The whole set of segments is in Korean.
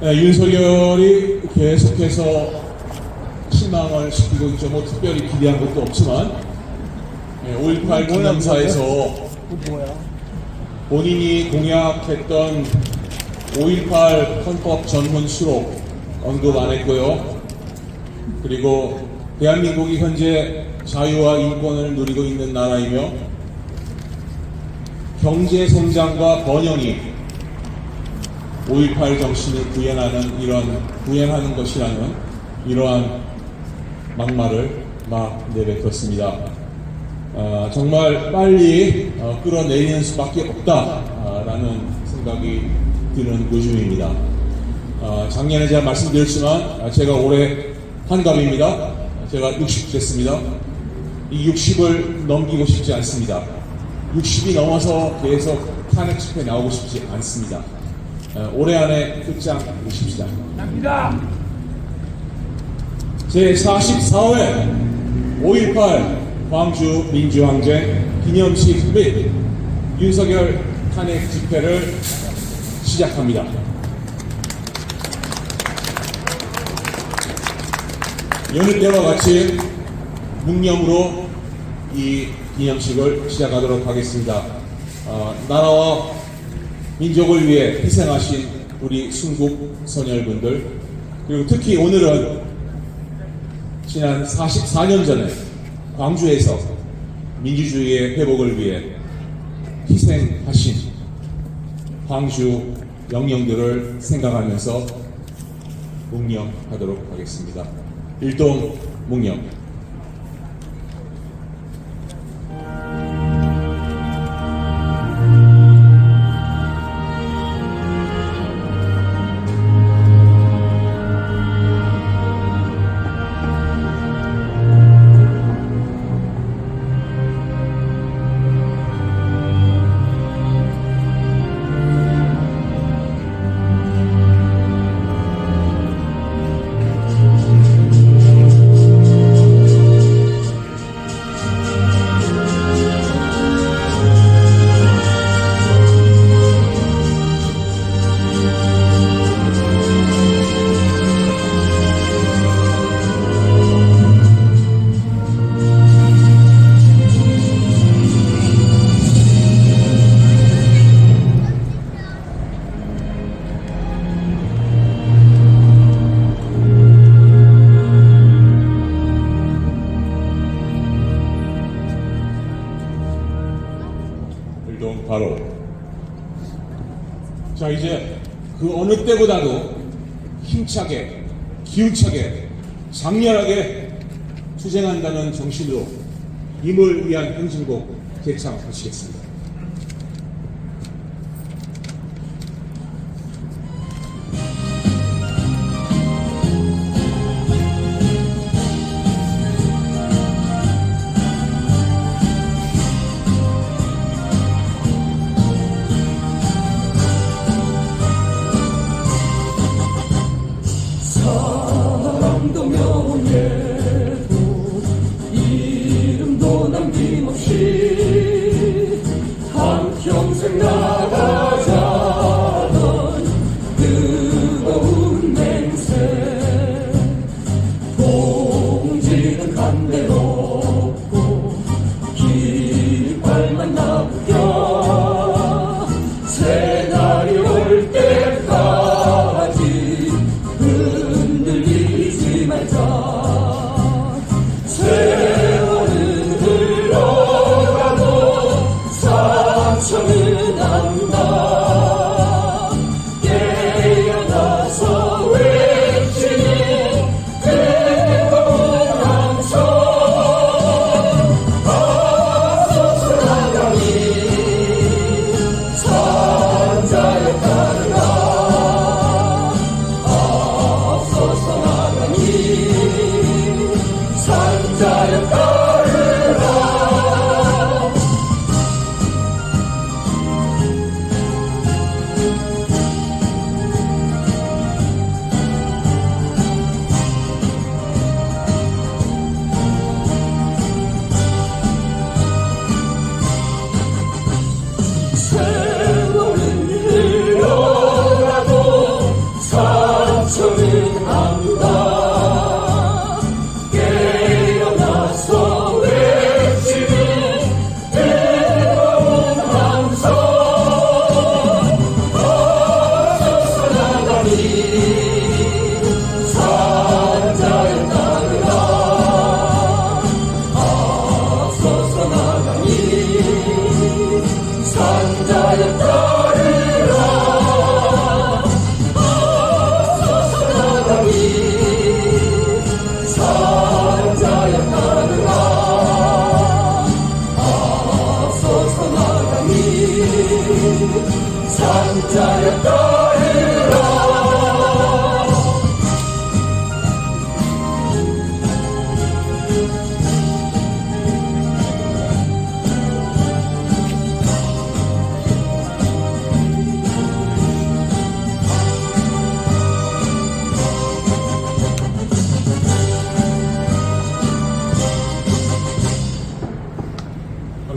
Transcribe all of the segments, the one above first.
윤석열이 계속해서 실망을 시키고 있죠. 뭐 특별히 기대한 것도 없지만 5.18 기념사에서 본인이 공약했던 5.18 헌법 전문 수록 언급 안 했고요. 그리고 대한민국이 현재 자유와 인권을 누리고 있는 나라이며 경제 성장과 번영이 5.18 정신을 구현하는 것이라는 이러한 막말을 막 내뱉었습니다. 정말 빨리 끌어내리는 수밖에 없다라는 생각이 드는 요즘입니다. 작년에 제가 말씀드렸지만 제가 올해 환갑입니다. 제가 60 됐습니다. 이 60을 넘기고 싶지 않습니다. 60이 넘어서 계속 탄핵 집회 나오고 싶지 않습니다. 올해 안에 끝장 내십시다. 제44회 5.18 광주 민주항쟁 기념식 및 윤석열 탄핵 집회를 시작합니다. 여느 때와 같이 묵념으로 이 기념식을 시작하도록 하겠습니다. 나라와 민족을 위해 희생하신 우리 순국 선열분들, 그리고 특히 오늘은 지난 44년 전에 광주에서 민주주의의 회복을 위해 희생하신 광주 영령들을 생각하면서 묵념하도록 하겠습니다. 일동 묵념. 바로 자, 이제 그 어느 때보다도 힘차게, 기운차게, 장렬하게 투쟁한다는 정신으로 임을 위한 행진곡 개창하시겠습니다. 명예도 이름도 남김없이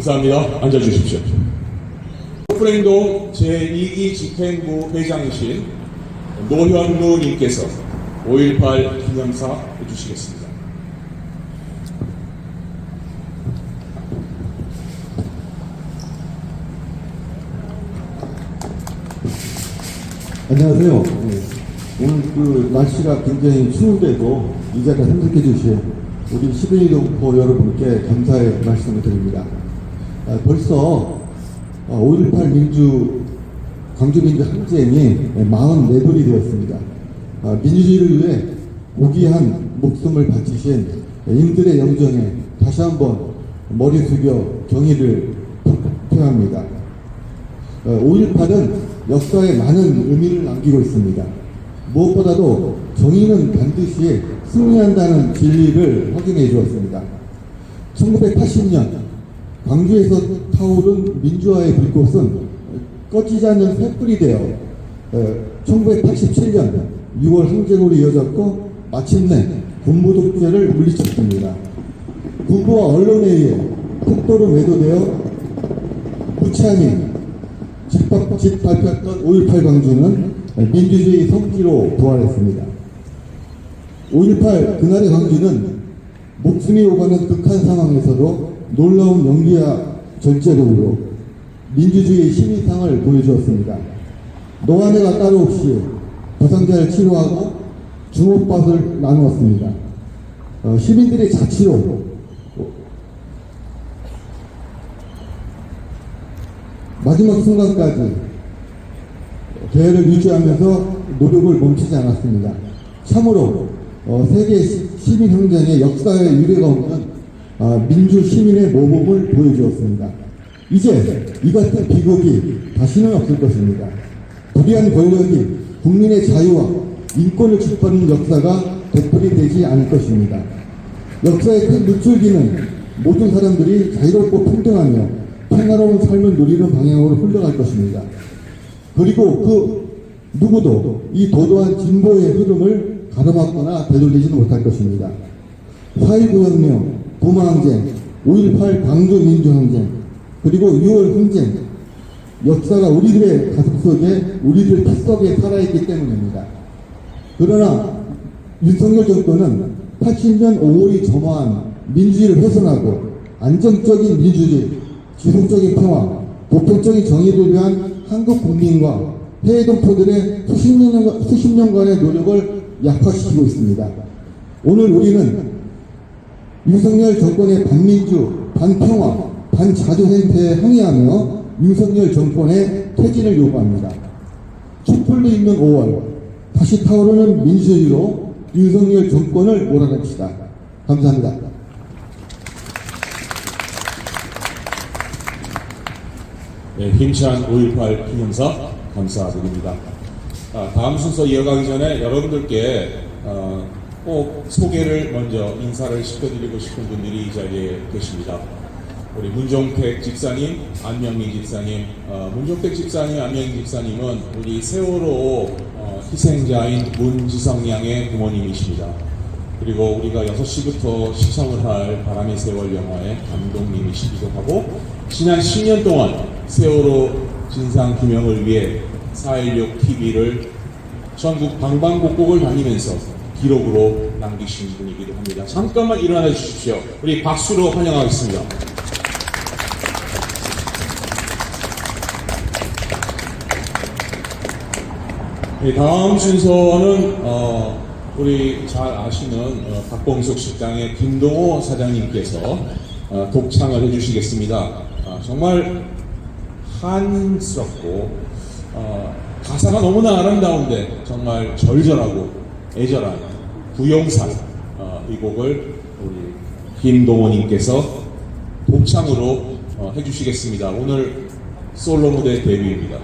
감사합니다. 앉아주십시오. 프랭동 제2기 집행부 회장이신 노현무님께서 5.18 기념사 해주시겠습니다. 안녕하세요. 오늘 그 날씨가 굉장히 추운데도 이 자리에 참석해 주신 우리 11일 동포 여러분께 감사의 말씀을 드립니다. 벌써 5.18 광주민주 항쟁이 44돌이 되었습니다. 민주주의를 위해 고귀한 목숨을 바치신 인들의 영정에 다시 한번 머리 숙여 경의를 표합니다. 5.18은 역사에 많은 의미를 남기고 있습니다. 무엇보다도 정의는 반드시 승리한다는 진리를 확인해 주었습니다. 1980년 광주에서 타오른 민주화의 불꽃은 꺼지지 않는 횃불이 되어 1987년 6월 항쟁으로 이어졌고 마침내 군부 독재를 물리쳤습니다. 군부와 언론에 의해 폭도로 매도되어 무참히 짓밟혔던 5.18 광주는 민주주의 성지로 부활했습니다. 5.18 그날의 광주는 목숨이 오가는 극한 상황에서도 놀라운 용기와 절제력으로 민주주의의 신의상을 보여주었습니다. 노안회가 따로 없이 부상자를 치료하고 주먹밥을 나누었습니다. 시민들의 자치로 마지막 순간까지 대회를 유지하면서 노력을 멈추지 않았습니다. 참으로 세계 시민항쟁의 역사에 유례가 없는 민주 시민의 모범을 보여주었습니다. 이제 이 같은 비극이 다시는 없을 것입니다. 불의한 권력이 국민의 자유와 인권을 짓밟는 역사가 되풀이 되지 않을 것입니다. 역사의 큰 물줄기는 모든 사람들이 자유롭고 평등하며 평화로운 삶을 누리는 방향으로 흘러갈 것입니다. 그리고 그 누구도 이 도도한 진보의 흐름을 가로막거나 되돌리지는 못할 것입니다. 4.19 혁명, 부마항쟁, 5.18 광주민주항쟁, 그리고 6월 항쟁, 역사가 우리들의 가슴속에, 우리들 핏속에 살아있기 때문입니다. 그러나 윤석열 정권은 80년 5월이 점화한 민주주의를 훼손하고 안정적인 민주주의, 지속적인 평화, 보편적인 정의를 위한 한국 국민과 해외 동포들의 수십 년간의 노력을 약화시키고 있습니다. 오늘 우리는 윤석열 정권의 반민주, 반평화, 반자주 행태에 항의하며 윤석열 정권의 퇴진을 요구합니다. 촛불로 있는 5월, 다시 타오르는 민주주의로 윤석열 정권을 몰아냅시다. 감사합니다. 네, 힘찬 5.18 기념사 감사드립니다. 다음 순서 이어가기 전에 여러분들께 꼭 소개를 먼저 인사를 시켜드리고 싶은 분들이 이 자리에 계십니다. 우리 문종택 집사님, 안명민 집사님, 문종택 집사님, 안명민 집사님은 우리 세월호 희생자인 문지성 양의 부모님이십니다. 그리고 우리가 6시부터 시청을 할 바람의 세월 영화의 감독님이시기도 하고, 지난 10년 동안 세월호 진상규명을 위해 4.16 TV를 전국 방방곡곡을 다니면서 기록으로 남기신 분이기도 합니다. 잠깐만 일어나 주십시오. 우리 박수로 환영하겠습니다. 네, 다음 순서는 우리 잘 아시는 박봉숙 식당의 김동호 사장님께서 독창을 해주시겠습니다. 정말 한스럽고 가사가 너무나 아름다운데 정말 절절하고 애절한 구용산, 이 곡을 우리 김동호님께서 독창으로 해주시겠습니다. 오늘 솔로 무대 데뷔입니다.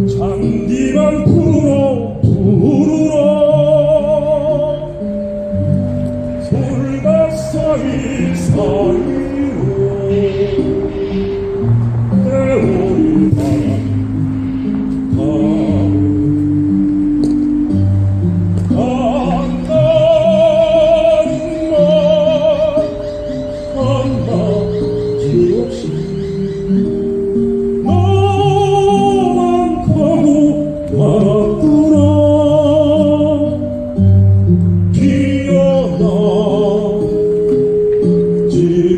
잔디만 풀어 부르러 솔밭 사이로 세월이 한마디 없이 너만 가고 말았구나 기억나지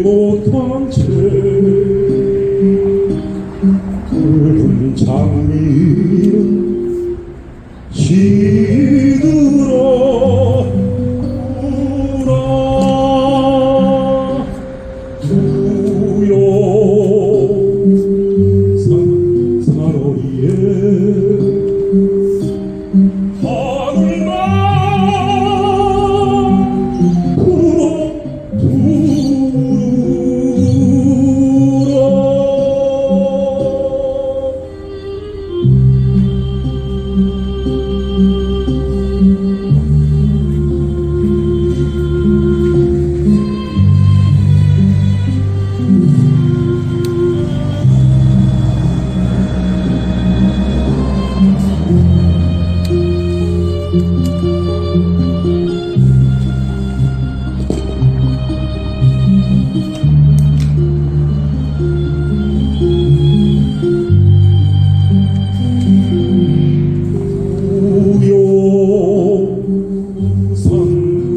못한 채 굵은 장미는 시들어 사로리에 하늘만 불어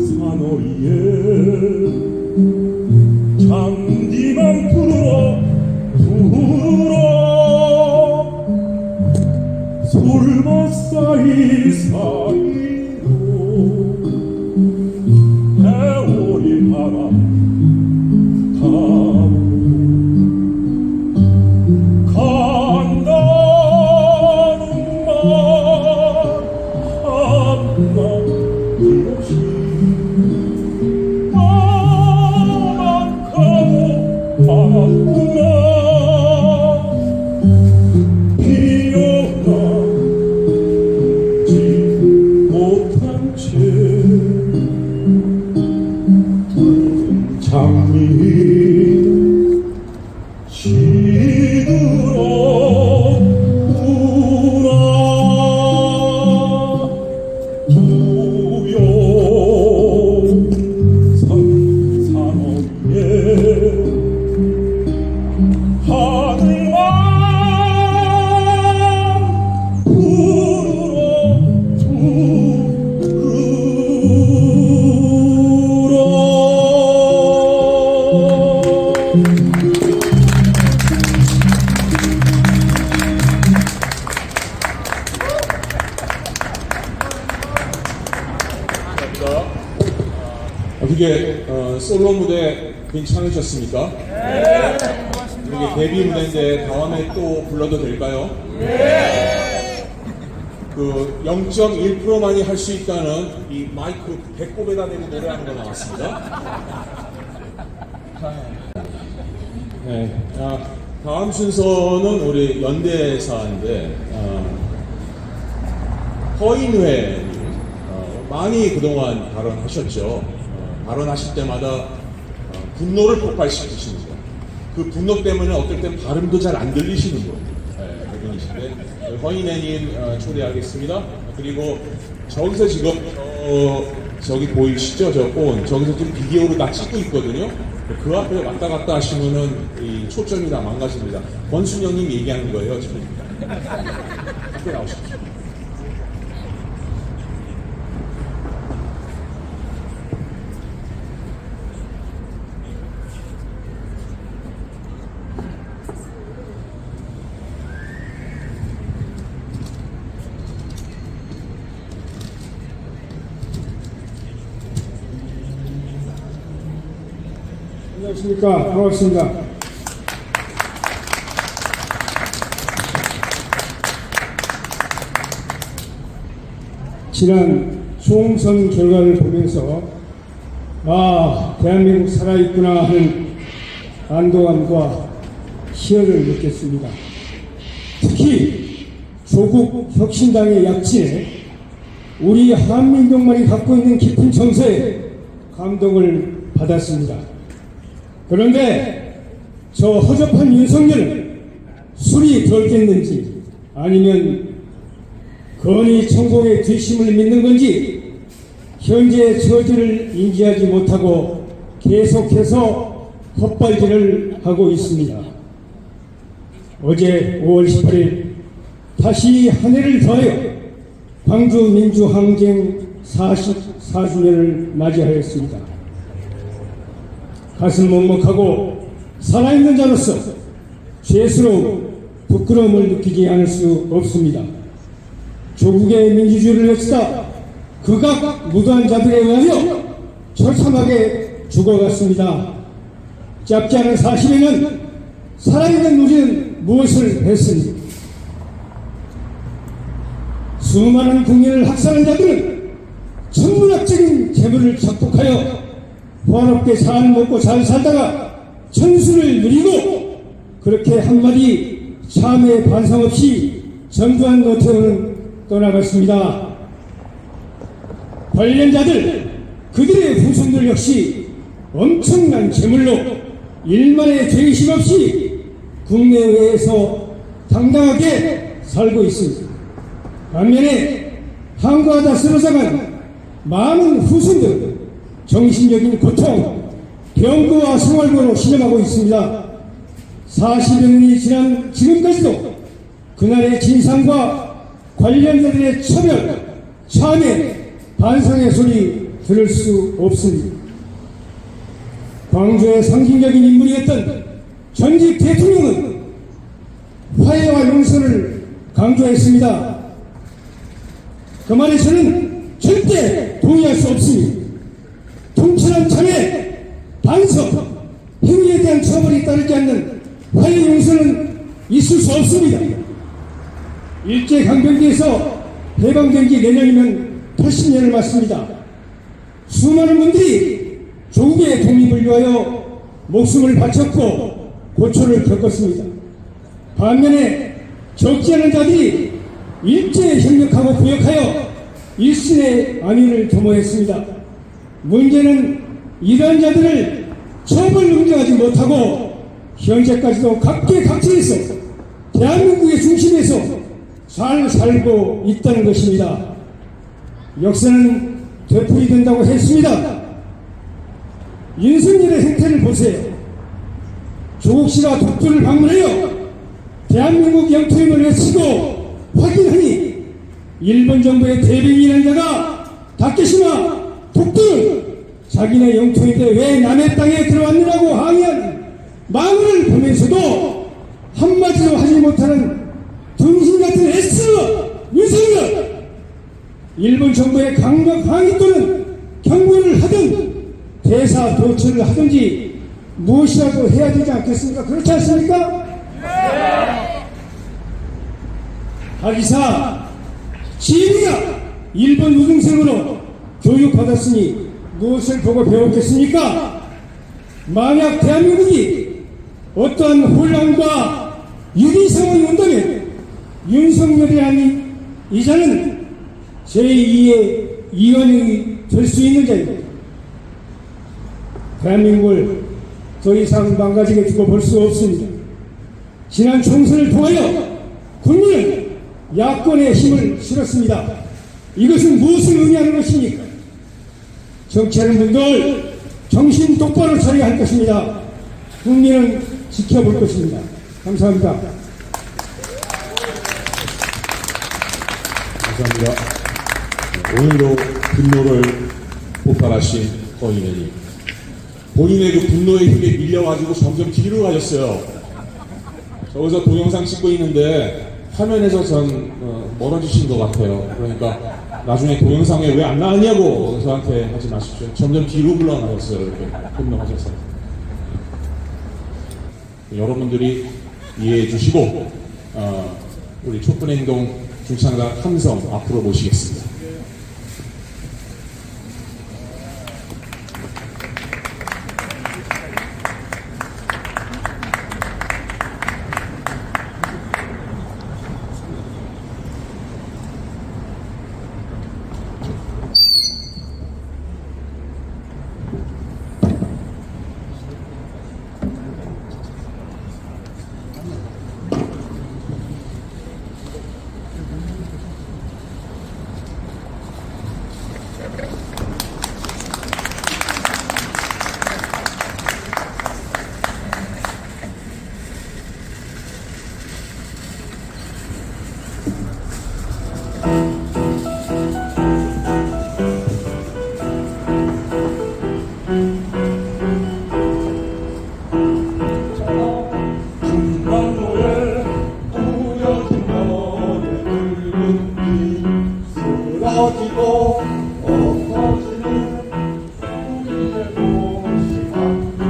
산어리에 잔디만 풀어 솔밭 사이로 세월이 바람 타고 간다는 말 한마디 없이 너만 가고 말았구나 기억나지 못한 채 붉은 장미 시들었구나 산어리에 하늘만 어떻게 솔로 무대 괜찮으셨습니까? 네. 이게 데뷔 무대인데 다음에 또 불러도 될까요? 네. 그 0.1%만이 할 수 있다는 이 마이크 배꼽에다 대고 노래하는 거 나왔습니다. 네. 다음 순서는 우리 연대사인데 허인회 많이 그동안 발언하셨죠. 발언하실 때마다 분노를 폭발시키십니다. 그 분노 때문에 어떨 땐 발음도 잘 안 들리시는 거예요. 그분이신데 허인애님 초대하겠습니다. 그리고 저기서 지금 저기 보이시죠? 저 폰 저기서 지금 비디오로 다 찍고 있거든요. 그 앞에 왔다 갔다 하시면은 이 초점이 다 망가집니다. 권순영님 얘기하는 거예요 지금. 앞에 나오십시오. 안녕하십니까. 반갑습니다. 지난 총선 결과를 보면서 대한민국 살아있구나 하는 안도감과 희열을 느꼈습니다. 특히 조국 혁신당의 약진에 우리 한민족만이 갖고 있는 깊은 정서에 감동을 받았습니다. 그런데 저 허접한 윤석열은 술이 덜 깼는지 아니면 건의 천공의 뒷심을 믿는 건지 현재의 처지를 인지하지 못하고 계속해서 헛발질을 하고 있습니다. 어제 5월 18일 다시 한 해를 더하여 광주 민주항쟁 44주년을 맞이하였습니다. 가슴 먹먹하고 살아있는 자로서 죄스러운 부끄러움을 느끼지 않을 수 없습니다. 조국의 민주주의를 외치다 극악 무도한 자들에 의하여 처참하게 죽어갔습니다. 짧지 않은 40여년 살아있는 우리는 무엇을 했습니까? 수많은 국민을 학살한 자들은 천문학적인 재물을 착복하여 호화롭게 잘 먹고 잘 살다가 천수를 누리고 그렇게 한마디 참회 반성 없이 전두환 노태우는 떠나갔습니다. 관련자들 그들의 후손들 역시 엄청난 재물로 일만의 죄의식 없이 국내외에서 당당하게 살고 있습니다. 반면에 한가하다 쓰러져간 많은 후손들 정신적인 고통, 병고와 생활고로 신음하고 있습니다. 40여 년이 지난 지금까지도 그날의 진상과 관련자들의 처벌, 참회, 반성의 소리 들을 수 없습니다. 광주의 상징적인 인물이었던 전직 대통령은 화해와 용서를 강조했습니다. 그 말에 저는 절대 동의할 수 없습니다. 통찰한 참회, 반성, 행위에 대한 처벌이 따르지 않는 화해 용서는 있을 수 없습니다. 일제강점기에서 해방된 지 내년이면 80년을 맞습니다. 수많은 분들이 조국의 독립을 위하여 목숨을 바쳤고 고초를 겪었습니다. 반면에 적지 않은 자들이 일제에 협력하고 구역하여 일신의 안위를 도모했습니다. 문제는 이러한 자들을 처벌 응징하지 못하고 현재까지도 각계각층에서 대한민국의 중심에서 잘 살고 있다는 것입니다. 역사는 되풀이된다고 했습니다. 윤석열의 행태를 보세요. 조국 씨가 독도를 방문하여 대한민국 영토임을 외치고 확인하니 일본 정부의 대변인이라는 자가 다케시마 독도는 자기네 영토인데 왜 남의 땅에 들어왔느냐고 항의한 망언을 보면서도 한마디도 하지 못하는 등신같은 S 윤석열, 일본 정부의 강력 항의 또는 경고를 하든 대사 도출을 하든지 무엇이라도 해야 되지 않겠습니까? 그렇지 않습니까? 네. 하기사 지혜가 일본 우등생으로 교육받았으니 무엇을 보고 배웠겠습니까? 만약 대한민국이 어떠한 혼란과 위기 상황이 온다면 윤석열이라는 이자는 제2의 이원이 될 수 있는 자입니다. 대한민국을 더 이상 망가지게 두고 볼 수 없습니다. 지난 총선을 통하여 국민은 야권의 힘을 실었습니다. 이것은 무엇을 의미하는 것입니까? 정치하는 분들 정신 똑바로 차려야 할 것입니다. 국민은 지켜볼 것입니다. 감사합니다. 감사합니다. 오늘도 분노를 폭발하신 거인애님. 본인의 그 분노의 힘에 밀려가지고 점점 뒤로 가셨어요. 저기서 동영상 찍고 있는데 화면에서 전 멀어지신 것 같아요. 그러니까 나중에 동영상에 왜 안 나왔냐고 저한테 하지 마십시오. 점점 뒤로 물러나셨어요. 이렇게 분노하셔서. 여러분들이 이해해 주시고 우리 촛불행동 중창단 함성 앞으로 모시겠습니다. 중간도에 뿌려진 너의 붉은 빛 쓰러지고 엎어지는 우리의 도시 만들어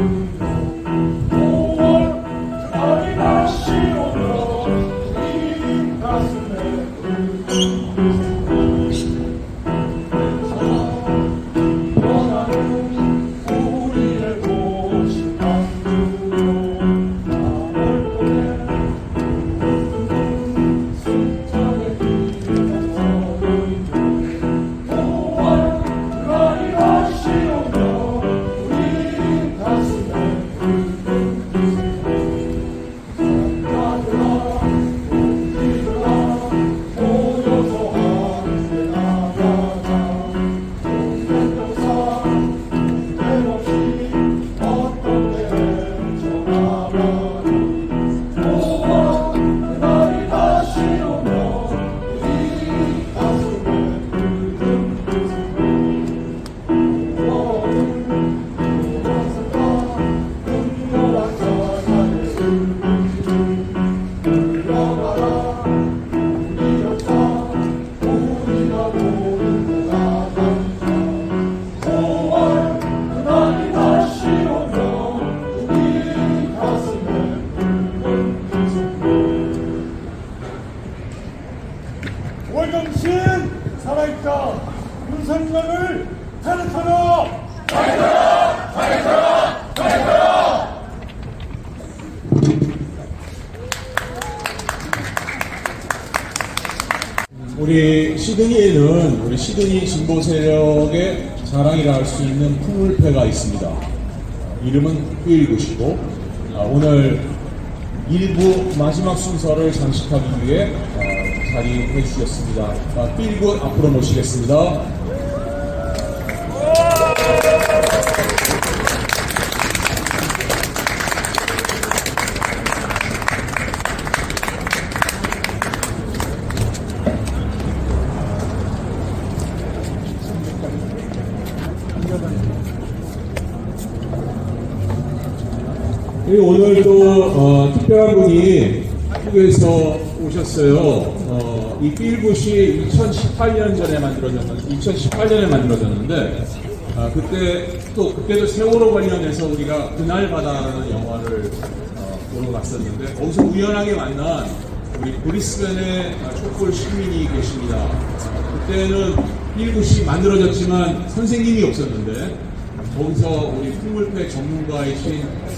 5월 그날이 다시 오면 우리 가슴에 원하는 우리의 도시 만들어 월정신 살아있다. 윤석열을 탄핵하라. 우리 시드니에는 우리 시드니 진보 세력의 자랑이라 할 수 있는 풍물패가 있습니다. 이름은 필굿이고 오늘 일부 마지막 순서를 장식하기 위해 자리해 주셨습니다. 필굿 앞으로 모시겠습니다. 그리고 오늘 또 특별한 분이 한국에서 오셨어요. 이 필굿이 2018년에 만들어졌는데 그때도 세월호 관련해서 우리가 그날 바다라는 영화를 보러 갔었는데 거기서 우연하게 만난 우리 브리스벤의 촛불 시민이 계십니다. 그때는 필굿이 만들어졌지만 선생님이 없었는데 거기서 우리 풍물패 전문가이신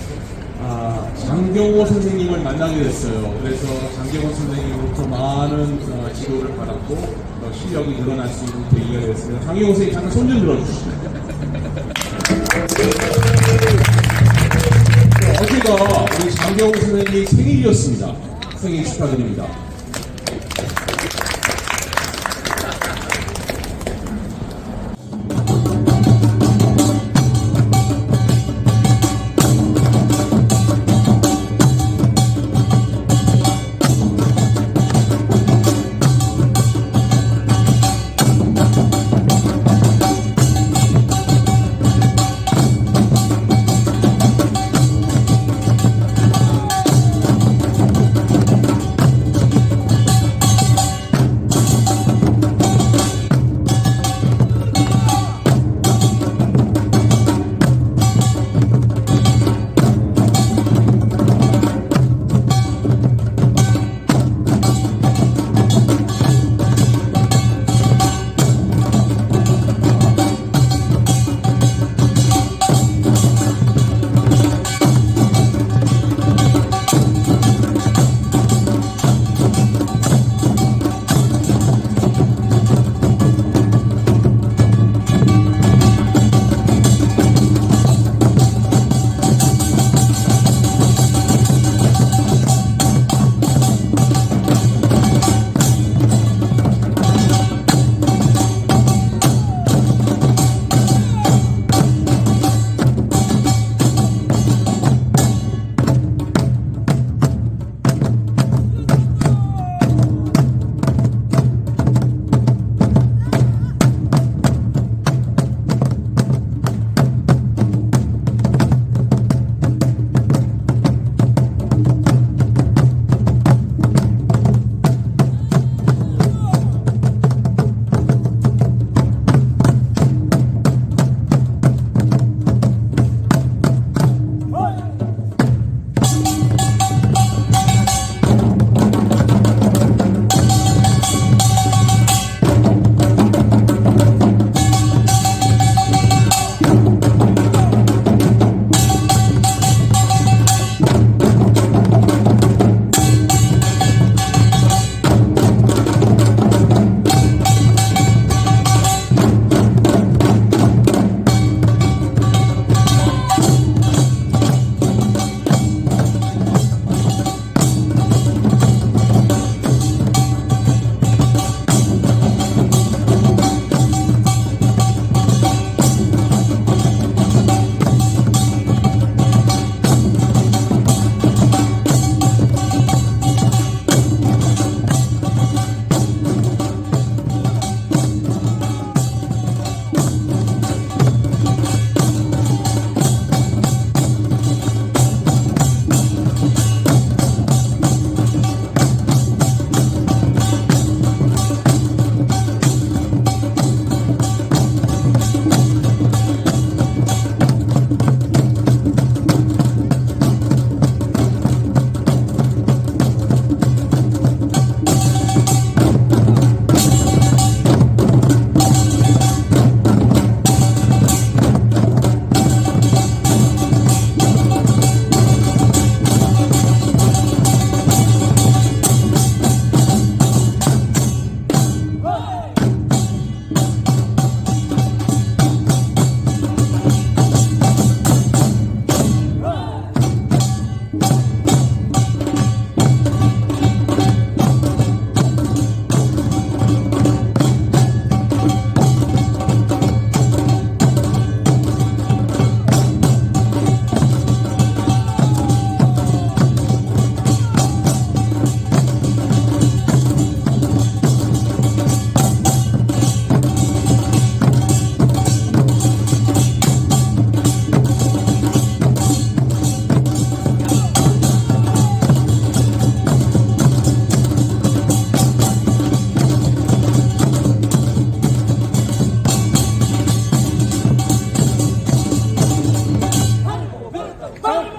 장경호 선생님을 만나게 됐어요. 그래서 장경호 선생님으로부터 많은 지도를 받았고 실력이 늘어날 수 있는 계기가 되었습니다. 장경호 선생님 잠깐 손 좀 들어주시죠. 어제가 우리 장경호 선생님 생일이었습니다. 생일 축하드립니다.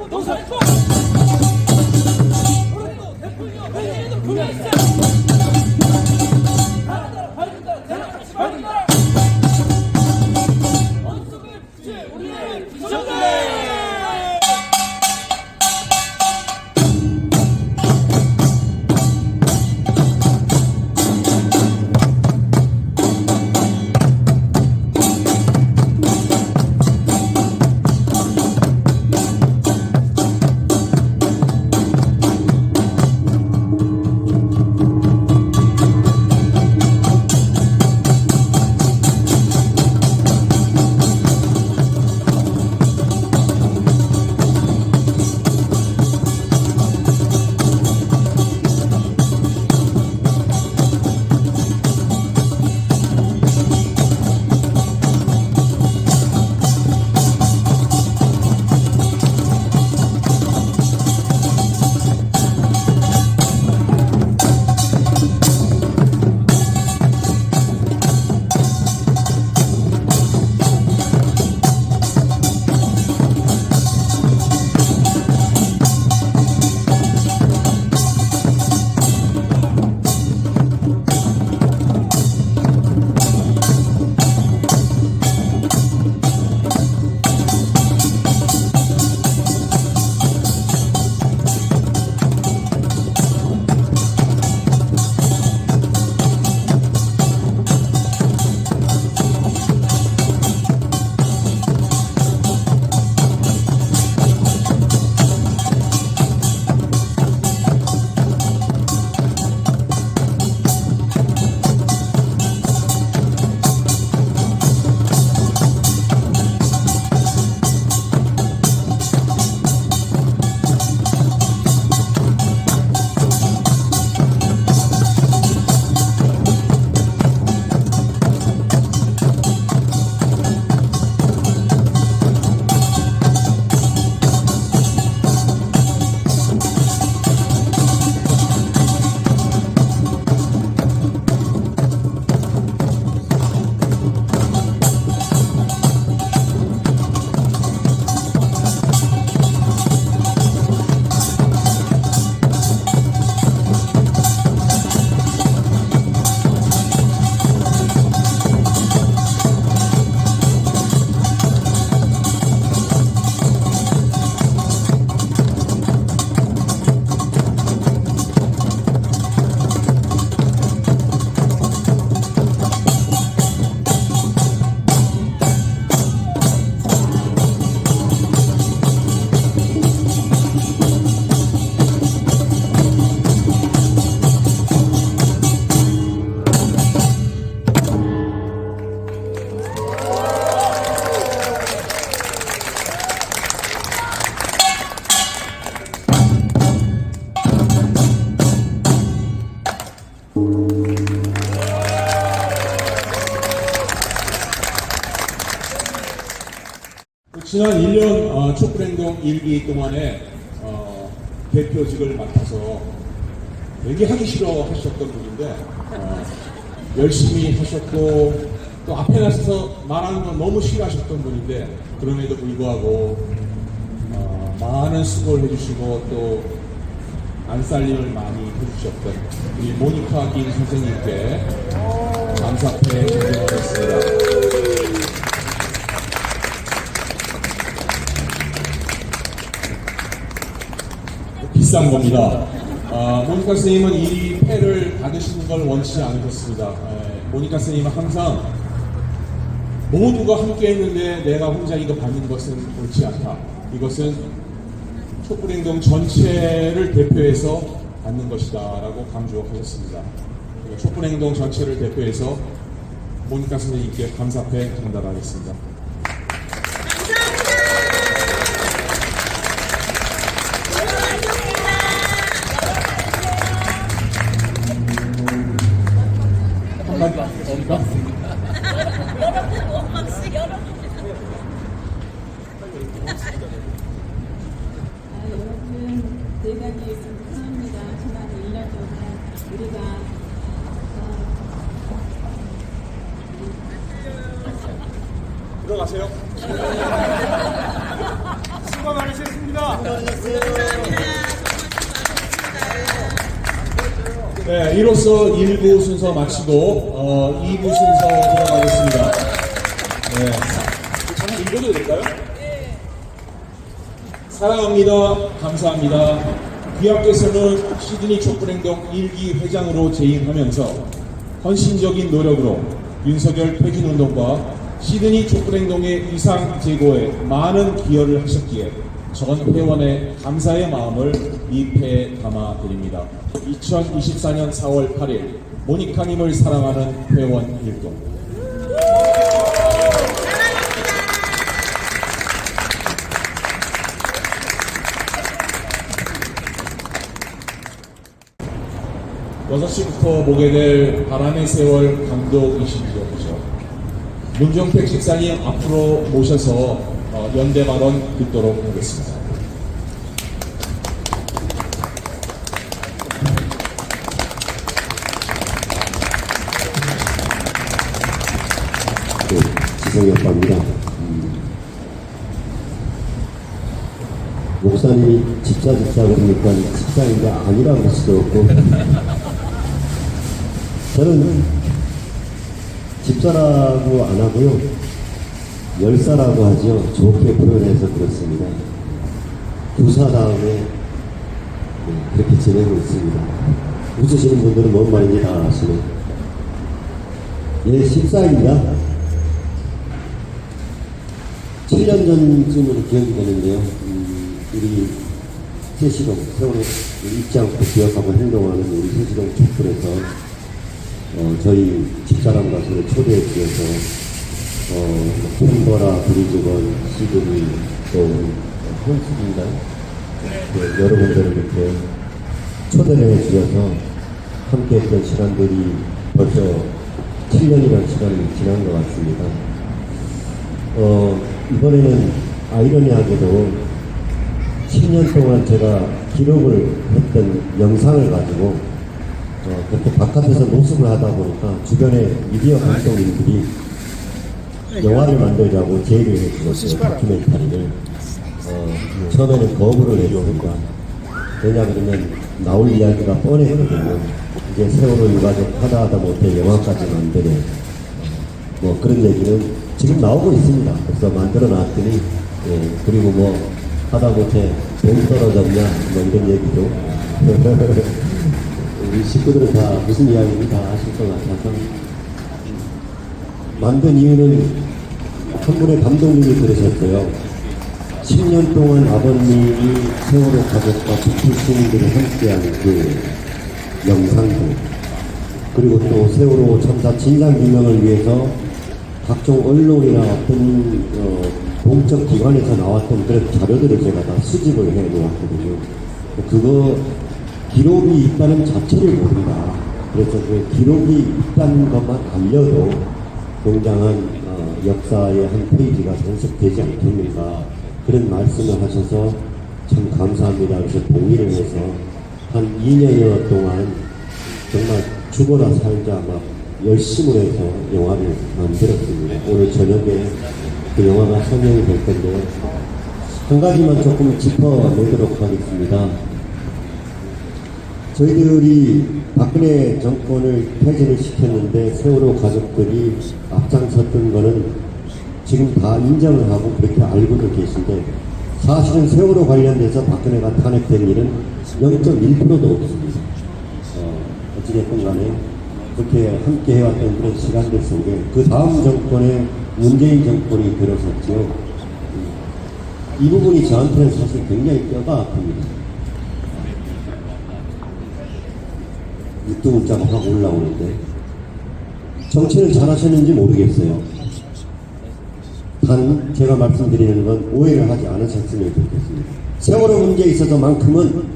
노사이코 오늘도 대통령 회의에도 불러있어 하나나라 밝은다 대나 같이 밝은다 원속의 부재 우리의 비전대 지난 1년 촛불행동 1기 동안에 대표직을 맡아서 되게 하기 싫어 하셨던 분인데 열심히 하셨고 또 앞에 나서서 말하는 건 너무 싫어하셨던 분인데 그럼에도 불구하고 많은 수고를 해주시고 또 안살림을 많이 해주셨던 우리 모니카 김 선생님께 감사패 전달하겠습니다. 비싼 겁니다. 모니카 선생님은 이 패를 받으시는 걸 원치 않으셨습니다. 모니카 선생님은 항상 모두가 함께 했는데 내가 혼자 이거 받는 것은 옳지 않다. 이것은 촛불행동 전체를 대표해서 받는 것이다 라고 강조하셨습니다. 촛불행동 전체를 대표해서 모니카 선생님께 감사패 전달하겠습니다. 여러분 대단히 감사합니다. 지난 1년 동안 우리가 들어가세요. 수고 많으셨습니다. 네, 이로써 1부 순서 마치고 2부 순서 들어가겠습니다. 네. 잠깐 읽어도 될까요? 사랑합니다. 감사합니다. 귀하께서는 시드니 촛불행동 1기 회장으로 재임하면서 헌신적인 노력으로 윤석열 퇴진운동과 시드니 촛불행동의 위상 제고에 많은 기여를 하셨기에 전 회원의 감사의 마음을 이 패에 담아드립니다. 2024년 4월 8일 모니카님을 사랑하는 회원 일동. 여섯 시부터 보게 될 바람의 세월 감독이시죠. 문정택 집사님 앞으로 모셔서 연대 발언 듣도록 하겠습니다. 네, 지성이 오빠입니다. 목사님이 집사 그러니까 집사인데 아니라고 할 수도 없고 저는 집사라고 안 하고요 열사라고 하죠. 좋게 표현해서 그렇습니다. 부사 다음에 그렇게 지내고 있습니다. 웃으시는 분들은 뭔 말인지 다 아시네. 예, 14입니다. 7년 전쯤으로 기억이 되는데요. 우리 세시동, 세월호 잊지 않고 기억하고 행동하는 우리 세시동 촛불에서 저희 집사람 가수를 초대해 주셔서 홈버라 브리즈건 시드니 또 혼수인가요? 네, 여러분들을 이렇게 초대를 해 주셔서 함께 했던 시간들이 벌써 7년이라는 시간이 지난 것 같습니다. 이번에는 아이러니하게도 10년 동안 제가 기록을 했던 영상을 가지고 그렇게 바깥에서 모습을 하다 보니까 주변에 미디어 감독님들이 영화를 만들자고 제의를 해주셨어요. 다큐멘터리를. 처음에는 거부를 해줬습니다. 왜냐하면 나올 이야기가 뻔했거든요. 이제 세월호 유가족 하다 못해 영화까지 만드네. 뭐 그런 얘기는 지금 나오고 있습니다. 그래서 만들어 놨더니 그리고 뭐 하다 못해 돈 떨어졌냐 뭐 이런 얘기도 우리 식구들은 다 무슨 이야기인지 다 아실 것 같아서 만든 이유는 한 분의 감독님이 그러셨어요. 10년 동안 아버님이 세월호 가족과 북한 시민들이 함께한 그 영상들 그리고 또 세월호 참사 진상규명을 위해서 각종 언론이나 어떤 공적 기관에서 나왔던 그런 자료들을 제가 다 수집을 해 놓았거든요. 그거 기록이 있다는 자체를 모른다. 그래서 그 기록이 있다는 것만 알려도 굉장한 역사의 한 페이지가 전습되지 않겠는가 그런 말씀을 하셔서 참 감사합니다. 그래서 동의를 해서 한 2년여 동안 정말 죽어라 살자 막 열심을 해서 영화를 만들었습니다. 오늘 저녁에 그 영화가 상영이 될 건데요. 한 가지만 조금 짚어내도록 하겠습니다. 저희들이 박근혜 정권을 퇴진을 시켰는데 세월호 가족들이 앞장섰던 거는 지금 다 인정을 하고 그렇게 알고도 계신데 사실은 세월호 관련돼서 박근혜가 탄핵된 일은 0.1%도 없습니다. 어찌됐든 간에 그렇게 함께 해왔던 그런 시간들 속에 그 다음 정권에 문재인 정권이 들어섰죠. 이 부분이 저한테는 사실 굉장히 뼈가 아픕니다. 육두문자가 확 올라오는데 정치를 잘하셨는지 모르겠어요. 단 제가 말씀드리는 건 오해를 하지 않으셨으면 좋겠습니다. 세월호 문제에 있어서만큼은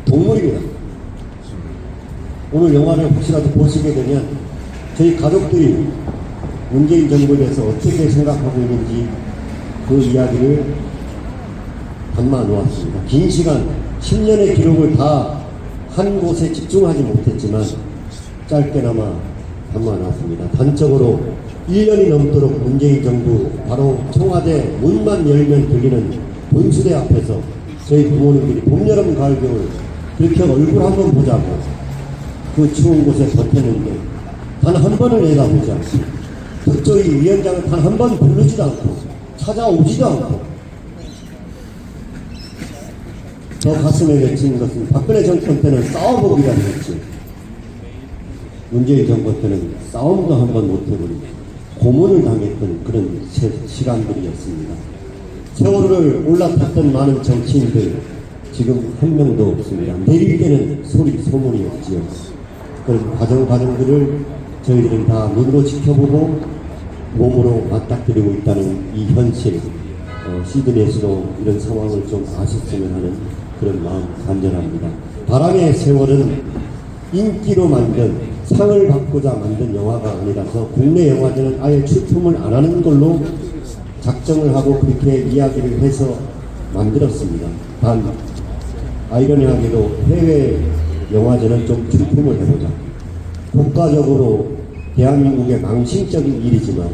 동물입니다. 오늘 영화를 혹시라도 보시게 되면 저희 가족들이 문재인 정부에 대해서 어떻게 생각하고 있는지 그 이야기를 담아 놓았습니다. 긴 시간 10년의 기록을 다 한 곳에 집중하지 못했지만 짧게나마 담아 놨습니다. 단적으로 1년이 넘도록 문재인 정부 바로 청와대 문만 열면 들리는 본수대 앞에서 저희 부모님들이 봄, 여름, 가을, 겨울 그렇게 얼굴 한번 보자고 그 추운 곳에 버텼는데 단 한 번을 내다보지 않고 특조위 위원장을 단 한 번 부르지도 않고 찾아오지도 않고 더 가슴에 맺히는 것은 박근혜 정권 때는 싸워보기라도 했지 문재인 정권 때는 싸움도 한 번 못해버리고 고문을 당했던 그런 시간들이었습니다. 세월호를 올라탔던 많은 정치인들 지금 한 명도 없습니다. 내릴 때는 소문이 없지요. 그런 과정들을 저희들은 다 눈으로 지켜보고 몸으로 맞닥뜨리고 있다는 이 현실, 시드니에서도 이런 상황을 좀 아셨으면 하는 그런 마음 간절합니다. 바람의 세월은 인기로 만든 상을 받고자 만든 영화가 아니라서 국내 영화제는 아예 출품을 안 하는 걸로 작정을 하고 그렇게 이야기를 해서 만들었습니다. 단 아이러니하게도 해외 영화제는 좀 출품을 해보자. 국가적으로 대한민국의 망신적인 일이지만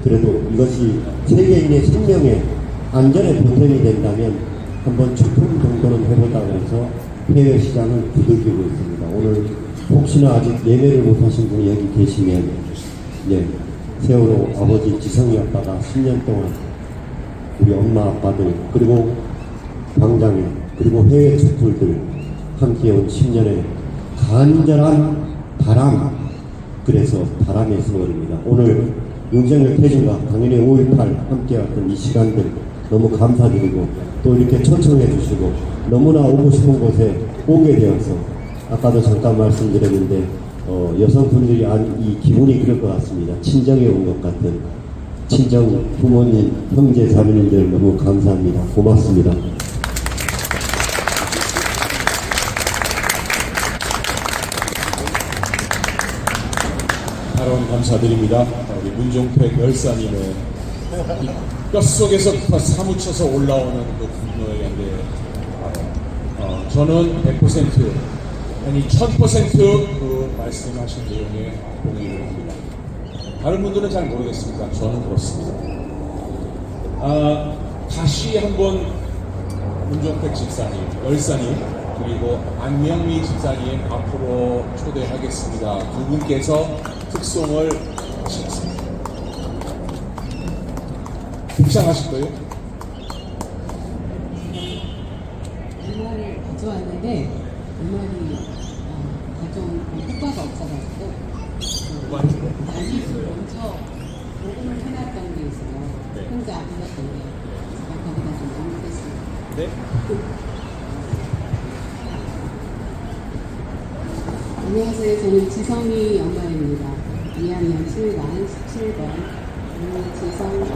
그래도 이것이 세계인의 생명의 안전에 보탬이 된다면 한번 출품 정도는 해보자고 해서 해외 시장을 두들기고 있습니다. 오늘 혹시나 아직 예매를 못하신 분이 여기 계시면 세월호 아버지 지성이 아빠가 10년 동안 우리 엄마 아빠들 그리고 광장에 그리고 해외 촛불들 함께해온 10년의 간절한 바람 그래서 바람의 세월입니다. 오늘 윤석열 퇴진과 당연히 5.18 함께했던 이 시간들 너무 감사드리고 또 이렇게 초청해 주시고 너무나 오고 싶은 곳에 오게 되어서 아까도 잠깐 말씀드렸는데 여성분들이 이 기분이 그럴 것 같습니다. 친정에 온 것 같은 친정 부모님 형제 자매님들 너무 감사합니다. 고맙습니다. 발언 감사드립니다. 우리 문종택 열사님의 이 뼛속에서부터 사무쳐서 올라오는 그 분노의 저는 100% 아니 1000% 그 말씀하신 내용에 동의를 합니다. 다른 분들은 잘 모르겠습니다. 저는 그렇습니다. 다시 한번 문종택 집사님, 열사님 그리고 안명미 집사님 앞으로 초대하겠습니다. 두 분께서 특송을 하시겠습니다. 묵상하실 거예요? 음악을 가져왔는데 음악이 가져온 효과가 없어가지고 다시 먼저 녹음을 해놨던 게 있어요. 혼자 안 불렀던 게 제가 거기다 좀 남겼습니다. 네. 안녕하세요. 저는 지성이 엄마입니다. 2학년 7반 17번 지성입니다.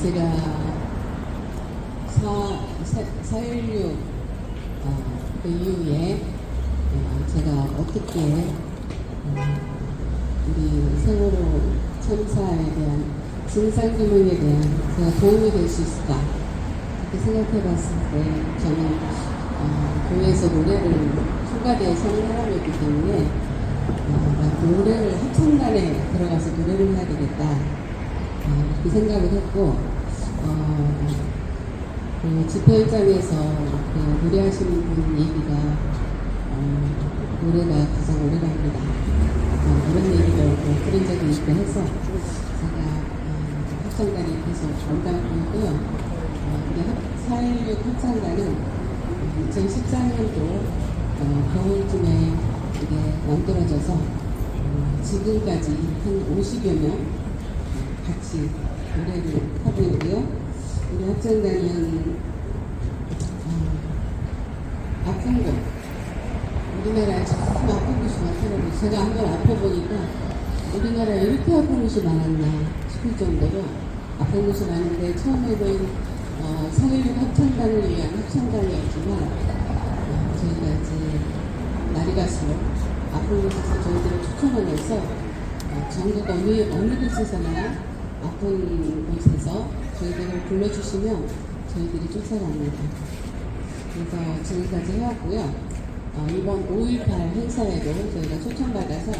제가 4.16 그 이후에 제가 어떻게 우리 세월호 참사에 대한 진상규명에 대한 제가 도움이 될 수 있을까 이렇게 생각해 봤을 때 저는 교회에서 노래를 총가대에 서는 사람이었기 때문에 노래를 합창단에 들어가서 노래를 해야 되겠다 그 생각을 했고 그 집회 현장에서 그 노래하시는 분 얘기가 노래가 가장 오래갑니다. 이런 얘기를 들은 적이 있고 해서 제가 합창단에 계속 담당하고요. 4.16 합창단은 2014년도 겨울쯤에 이게 만들어져서 지금까지 한 50여 명 같이 노래를 하고 있고요. 우리 합창단은 아픈 곳, 우리나라에 참 아픈 곳이 많더라고요. 제가 한번 아파보니까 우리나라에 이렇게 아픈 곳이 많았나 싶을 정도로 아픈 곳이 많은데 처음에는 4.16 합창단을 위한 합창단이었지만 저희가 이제 날이 갈수록 아픈 곳에서 저희들을 추천하면서 전국 어느 곳에서나 아픈 곳에서 저희들을 불러주시면 저희들이 쫓아갑니다. 그래서 지금까지 해왔고요. 이번 5.18 행사에도 저희가 초청받아서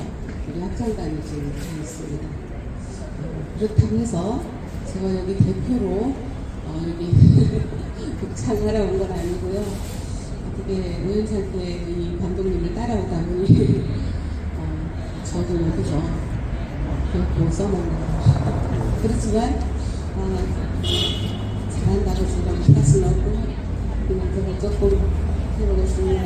우리 학장단이 지금 다 있습니다. 그렇다고 해서 제가 여기 대표로 여기 복창하러 온 건 아니고요. 어떻게 우연찮게 이 감독님을 따라오다 보니 저도 여기서 기억도 써먹는 그렇지만 잘한다고 제가 말할 수는 없고 그냥 제가 조금 해보겠습니다.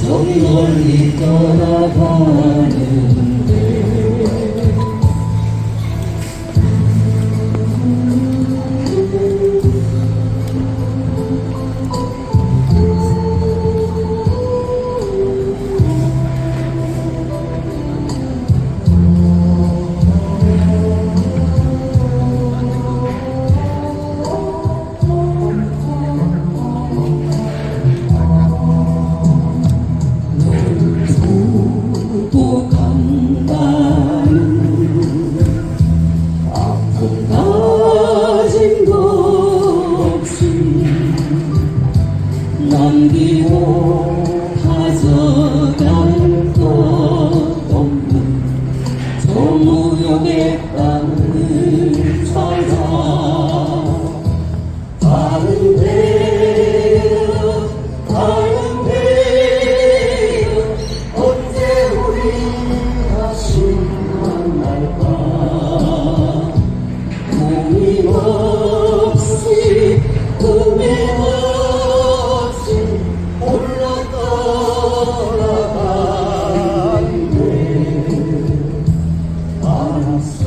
저기 멀리 떠나가는데 남기고 가져갈 것 없는 저 무용의 땅을 찾아 가는데요 언제 우리 다시 만날까 고민 없이 홀로 떠나가는데 바람소리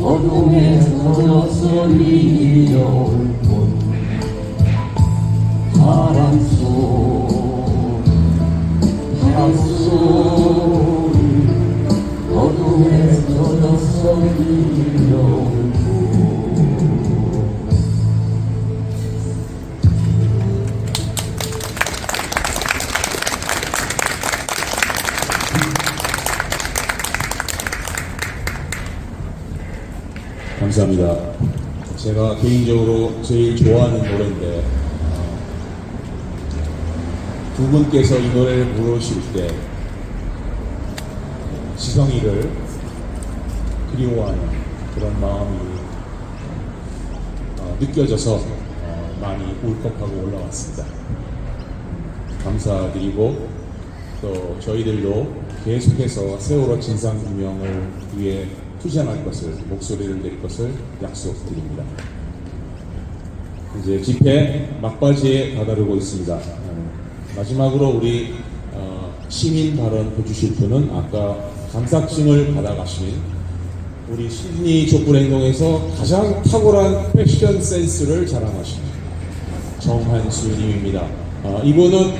어둠에 젖어서 이어올 뿐 바람소리 어둠에 젖어서 이어올 감사합니다. 제가 개인적으로 제일 좋아하는 노래인데 두 분께서 이 노래를 부르실 때 지성이를 그리워하는 그런 마음이 느껴져서 많이 울컥하고 올라왔습니다. 감사드리고 또 저희들도 계속해서 세월호 진상규명을 위해 투쟁할 것을, 목소리를 낼 것을 약속드립니다. 이제 집회 막바지에 다다르고 있습니다. 마지막으로 우리 시민 발언 해주실 분은 아까 감사증을 받아가신 우리 시드니 족불행동에서 가장 탁월한 패션 센스를 자랑하신 정한수님입니다. 이분은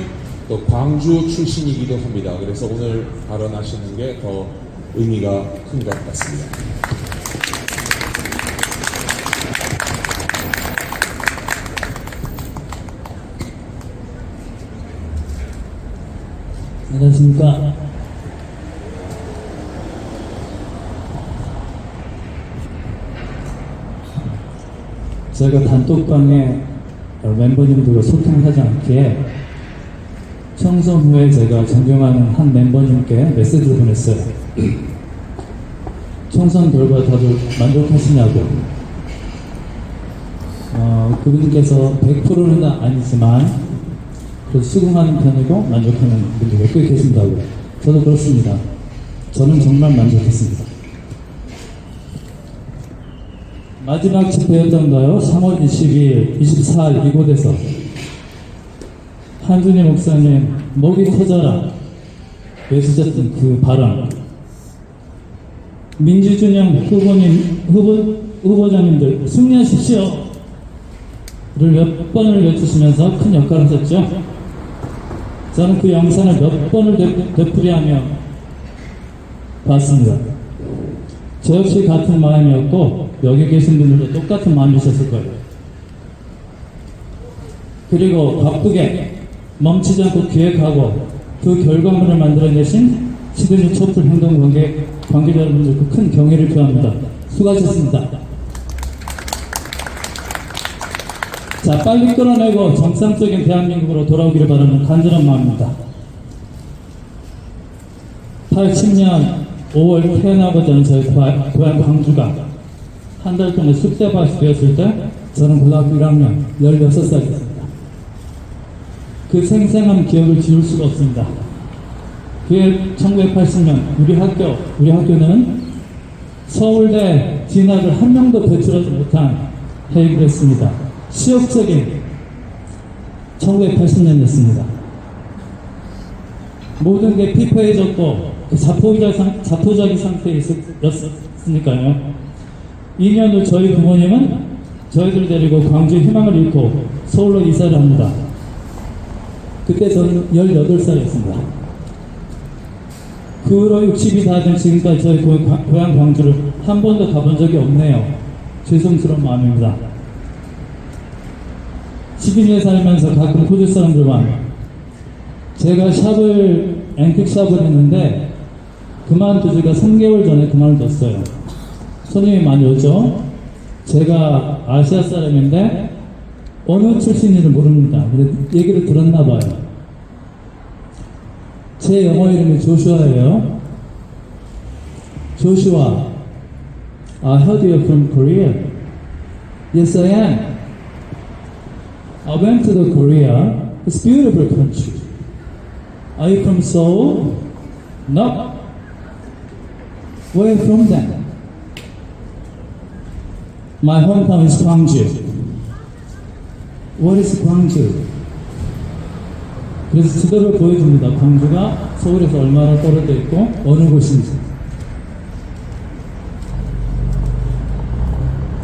또 광주 출신이기도 합니다. 그래서 오늘 발언하시는 게 더 의미가 큰 것 같습니다. 안녕하십니까. 저희가 단톡방에 멤버님들과 소통하지 않기에 청소 후에 제가 존경하는 한 멤버님께 메시지를 보냈어요. 청소한 결과 다들 만족하시냐고. 그분께서 100%는 아니지만 그래도 수긍하는 편이고 만족하는 분들이 꽤 계신다고요. 저도 그렇습니다. 저는 정말 만족했습니다. 마지막 집회였던가요? 3월 22일, 24일 이곳에서 한준희 목사님 목이 터져라 외치셨던 그 발언, 민주진영 후보자님들 승리하십시오 를 몇 번을 외치시면서 큰 역할을 하셨죠. 저는 그 영상을 몇 번을 되풀이하며 봤습니다. 저 역시 같은 마음이었고 여기 계신 분들도 똑같은 마음이셨을 거예요. 그리고 바쁘게 멈추지 않고 기획하고 그 결과물을 만들어내신 시드니 촛불 행동 관계자 여러분들께 큰 경의를 표합니다. 수고하셨습니다. 자, 빨리 끌어내고 정상적인 대한민국으로 돌아오기를 바라는 간절한 마음입니다. 80년 5월 태어나고자 저희 고향 광주가 한 달 동안 쑥대밭이 되었을 때 저는 고등학교 1학년 16살이었습니다. 그 생생한 기억을 지울 수가 없습니다. 그해 1980년 우리 학교는 서울대 진학을 한 명도 배출하지 못한 해이기도 했습니다. 시욕적인 1980년이었습니다. 모든 게 피폐해졌고 자포자기 상태에 있었으니까요. 2년 후 저희 부모님은 저희들 데리고 광주 희망을 잃고 서울로 이사를 합니다. 그때 저는 18살이었습니다. 그 후로 60이 다 된 지금까지 저희 고향 광주를 한 번도 가본 적이 없네요. 죄송스러운 마음입니다. 12년 살면서 가끔 호주 사람들과 제가 앤틱 샵을 했는데 그만두지가 3개월 전에 그만뒀어요. 손님이 많이 오죠. 제가 아시아 사람인데 어느 출신인지를 모릅니다. 얘기를 들었나 봐요. 제 영어 이름이 조슈아예요. 조슈아. I heard you're from Korea. Yes, I am. I went to the Korea. It's a beautiful country. Are you from Seoul? No. Where are you from then? My hometown is Gwangju. What is Gwangju? 그래서 지도를 보여줍니다. 광주가 서울에서 얼마나 떨어져 있고 어느 곳인지.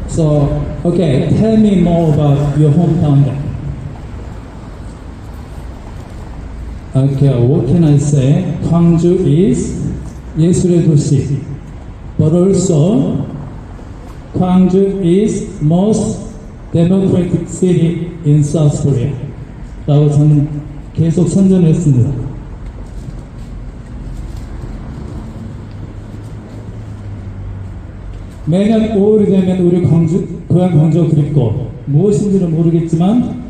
So, okay, tell me more about your hometown then. Okay, what can I say? Gwangju is 예술의 도시, but also Gwangju is most democratic city in South Korea. 라고 저는 계속 선전을 했습니다. 매년 5월이 되면 우리 고향 광주가 그립고 무엇인지는 모르겠지만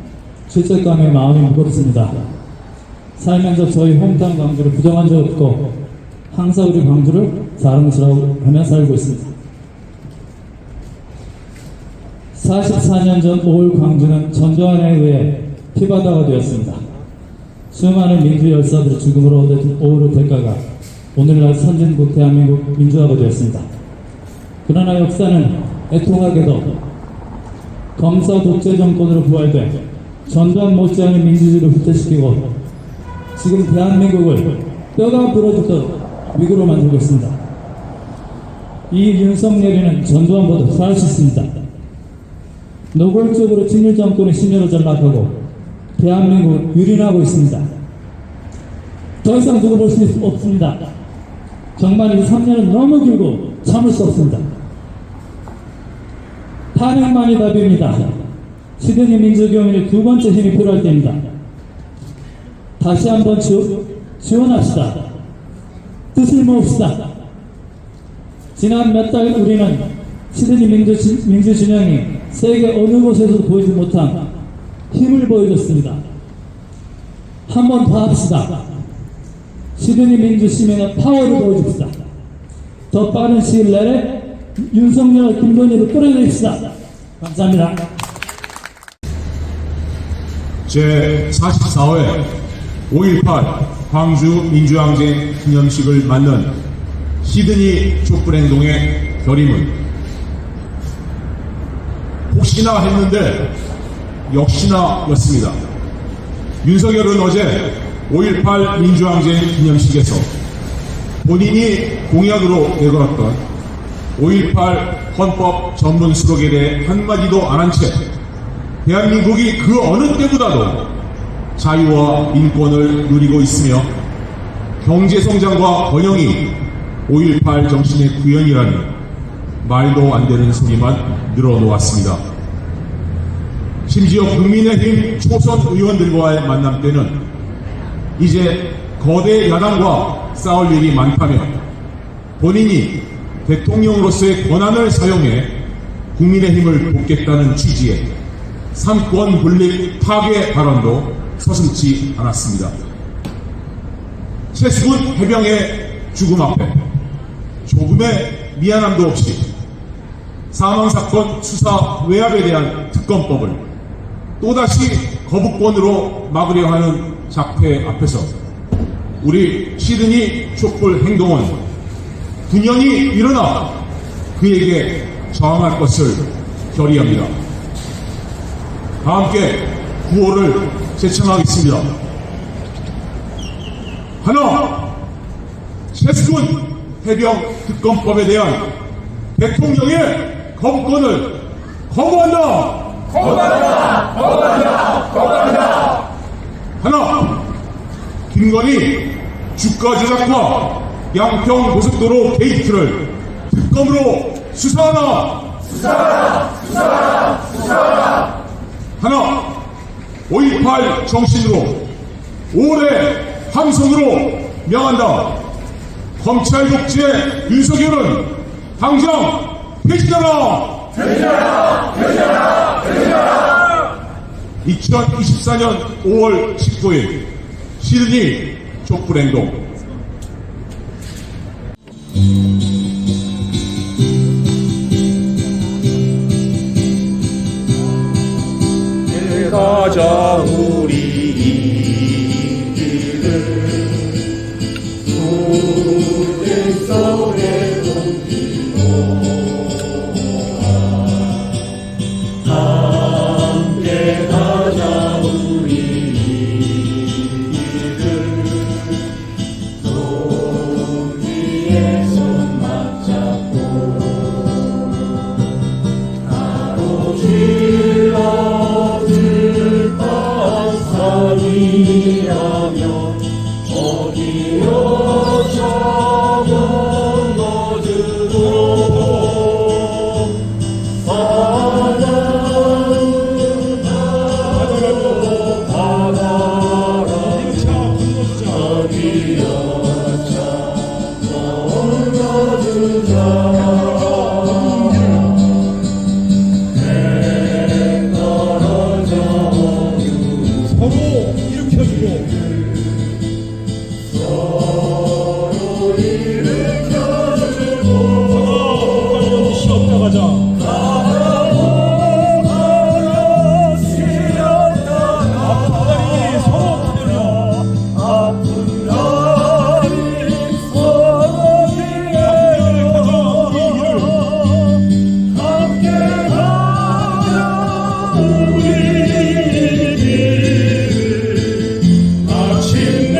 죄책감에 마음이 무겁습니다. 살면서 저희 홈타운 광주를 부정한 적 없고 항상 우리 광주를 자랑스러워하며 살고 있습니다. 44년 전 5월 광주는 전두환에 의해 피바다가 되었습니다. 수많은 민주 열사들의 죽음으로 얻은 5월의 대가가 오늘날 선진국 대한민국 민주화가 되었습니다. 그러나 역사는 애통하게도 검사 독재 정권으로 부활돼 전두환 못지않은 민주주의를 후퇴시키고 지금 대한민국을 뼈가 부러지도록 위구로 만들고 있습니다. 이 윤석열이는 전두환보다 잘할 수 있습니다. 노골적으로 친일 정권의 신여로 전락하고 대한민국을 유린하고 있습니다. 더 이상 두고 볼 수 없습니다. 정말 이 3년은 너무 길고 참을 수 없습니다. 탄핵만이 답입니다. 시드니 민주경연의 두 번째 힘이 필요할 때입니다. 다시 한번 지원합시다. 뜻을 모읍시다. 지난 몇 달 우리는 시드니 민주진영이 세계 어느 곳에서도 보이지 못한 힘을 보여줬습니다. 한 번 더 합시다. 시드니 민주시민의 파워를 보여줍시다. 더 빠른 시일 내에 윤석열, 김건희를 끌어내립시다. 감사합니다. 제44회 5.18 광주 민주항쟁 기념식을 맞는 시드니 촛불행동의 결의문. 혹시나 했는데 역시나 였습니다. 윤석열은 어제 5.18 민주항쟁 기념식에서 본인이 공약으로 내걸었던 5.18 헌법 전문 수록에 대해 한마디도 안 한 채 대한민국이 그 어느 때보다도 자유와 민권을 누리고 있으며 경제성장과 번영이 5.18 정신의 구현이라니 말도 안 되는 소리만 늘어놓았습니다. 심지어 국민의힘 초선 의원들과의 만남 때는 이제 거대 야당과 싸울 일이 많다며 본인이 대통령으로서의 권한을 사용해 국민의힘을 돕겠다는 취지의 삼권 분립 파괴 발언도 서슴지 않았습니다. 최수근 해병의 죽음 앞에 조금의 미안함도 없이 사망사건 수사 외압에 대한 특검법을 또다시 거부권으로 막으려 하는 작패 앞에서 우리 시드니 촛불 행동은 분연히 일어나 그에게 저항할 것을 결의합니다. 다 함께 구호를 제청하겠습니다. 하나, 최수근 해병 특검법에 대한 대통령의 거부권을 거부한다. 거부한다. 거부한다. 거부한다. 하나, 김건희 주가 조작과 양평 고속도로 게이트를 특검으로 수사하라. 수사하라. 수사하라. 수사하라. 하나, 5.18 정신으로 올해 함성으로 명한다. 검찰 독재 윤석열은 당장 폐지하라. 폐지하라. 폐지하라. 폐지하라. 2024년 5월 19일 시드니 촛불행동. 가자 우리 이 길을 우리 속에 옮기고 함께 가자 우리 이 길을 손 위에 손 맞잡고 가로질러 이라며 어디여 저먼 너들도 바다로 바다라 어디여 저먼 너들도 마침내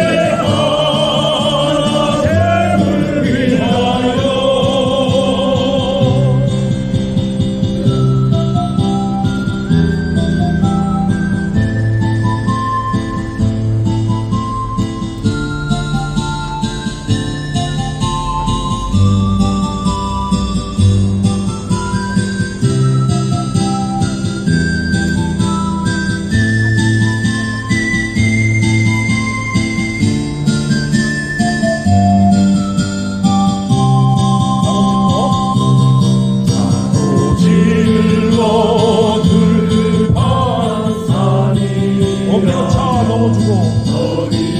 넘어주고